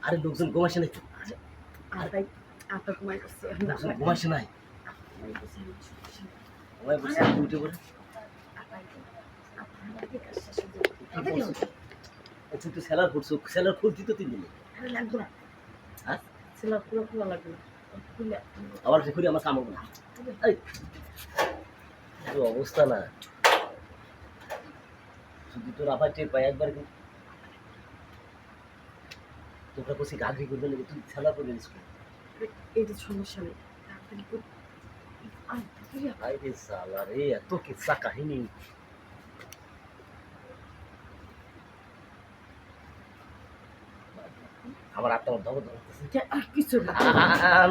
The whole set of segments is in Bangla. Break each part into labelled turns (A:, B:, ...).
A: আরে লোকজন ঘুমাইছে নাই তো
B: আর ভাই আপা ঘুমাই করছে
A: লোকজন ঘুমাইছে নাই ঘুমাই বসে উঠে পড়ে তুই তো সেলার করছো সেলার খুলতি তো 3 দিনে
B: লাগবে না
A: হ্যাঁ
B: ছেলে পুরো খোলা লাগবে না খুলে
A: আবার খুলে আমার কামড় না এই তো অবস্থা না যদি তোর আবার টের পাই একবার কি তোমরা বসে গাগরি করবে না তুই সেলার করে স্কুল
B: এটা সমস্যা নেই
A: আরে সালা রে এত কিচ্ছা কাহিনী আমার আত্মার দমন ধরতেছে
B: কিছু না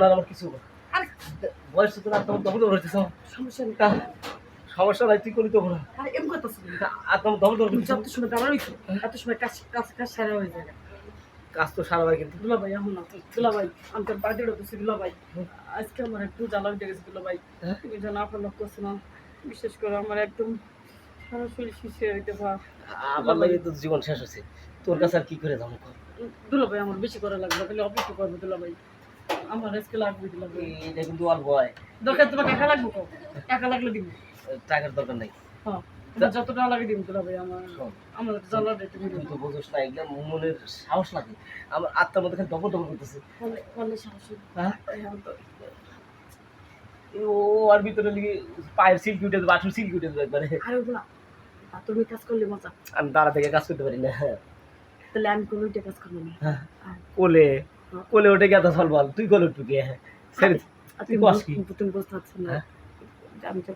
A: আমার কিছু বয়স তো আত্মার দমন ধরতেছে
B: সমস্যা নেই
A: সমস্যা নাই তুই করি তো বলা
B: আরে এম কথা শুনি
A: আত্মার দমন ধরতেছে
B: যত সময় দাঁড়া রইছো এত সময় কাজ কাজ কাজ সারা হয়ে যায়
A: কাজ তো সারা হয় কিন্তু
B: দুলা ভাই এখন না দুলা ভাই আমি তোর বাড়িতে ঢুকছি দুলা ভাই আজকে আমার একটু জ্বালা উঠে গেছে দুলা ভাই তুমি জানো আপনার লোক করছো না বিশেষ করে আমার একদম সারা শরীর শিশিয়ে হইতে পার
A: আমার লাগে তো জীবন শেষ হচ্ছে তোর কাছে আর কি করে যাবো
B: দুলা ভাই আমার বেশি করা লাগবে তাহলে অপেক্ষা করবো দুলা ভাই আমার আজকে লাগবে দুলা ভাই
A: এটা কিন্তু অল্প হয়
B: দরকার তোমাকে একা লাগবে তো একা লাগলে দিব
A: টাকার দরকার নাই
B: হ্যাঁ যত টাকা লাগে দিব দুলা ভাই আমার জ্বালা দিতে
A: তুই তো বোঝোস না এগুলো মনের সাহস লাগে আমার আত্মার মধ্যে খালি ডবল ডবল করতেছে
B: বলে সাহস
A: হ্যাঁ ও আর ভিতরে লিগে পায়ের সিল্কি উঠে দেবে বাথরুম সিল্কি উঠে দেবে একবারে
B: আর ওগুলা তুমি কাজ করলে মজা
A: আমি দাঁড়া থেকে কাজ করতে পারি না
B: তাহলে আমি কোনো কাজ করবো না
A: কোলে কোলে উঠে গেছে ফল বল তুই কোলে উঠবি কে ছেড়ে তুই বস কি
B: তুমি বুঝতে পারছো না আমি তো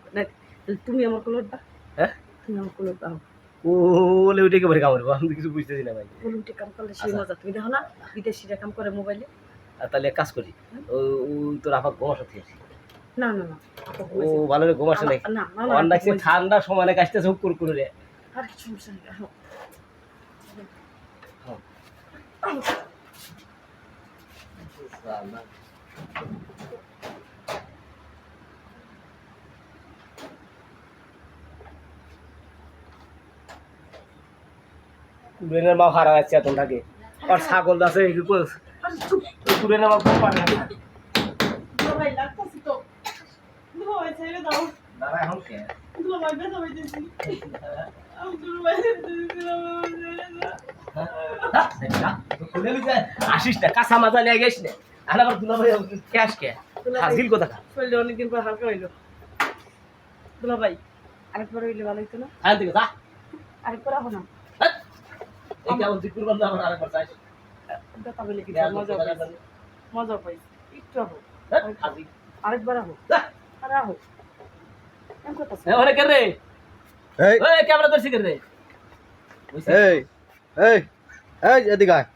B: তুমি আমার কোলে উঠবা
A: হ্যাঁ
B: তুমি আমার কোলে উঠবা
A: কোলে উঠে কেবারে কামড়বো আমি কিছু বুঝতেছি না ভাই
B: কোলে উঠে কাম করলে সেই মজা তুমি দেখো না বিদেশিরা কাম করে মোবাইলে
A: তাহলে এক কাজ করি ও তোর আপা ঘুমার সাথে আছি
B: না না না
A: ও ভালো করে ঘুমাচ্ছে নাকি
B: না না
A: অন ডাকছে ঠান্ডা সময় কাজতেছে হুক করে রে
B: আর সমস্যা নেই
A: কুড়েনের মা হারা যাচ্ছে এখন থাকে আর ছাগল আছে কুড়েনের মা খুব পারে
B: ভাই লাগতেছি তো ভাই ছেড়ে দাও
A: দাঁড়া এখন কে
B: ভাই ব্যথা পাইতেছি
A: আসিস না কাঁচা মাজা নিয়ে গেছ না আর আবার দুলা ভাই ক্যাশ কে হাজিল কথা
B: শরীরে অনেকদিন পর হালকা হইলো দুলা ভাই আরেকবার হইলে ভালো হইতো না
A: হ্যাঁ ঠিক আছে
B: আরেকবার আহো না
A: এই কেমন জিকুর বন্ধ আমার আরেকবার চাইছ
B: ব্যথা পেলে কি মজা পাই একটু আহো আরেকবার আহো আরে আহো এম কথা
A: ওরে কে রে
C: এই
A: ওই ক্যামেরা ধরছি কে রে
C: এই এই এই এদিকে আয়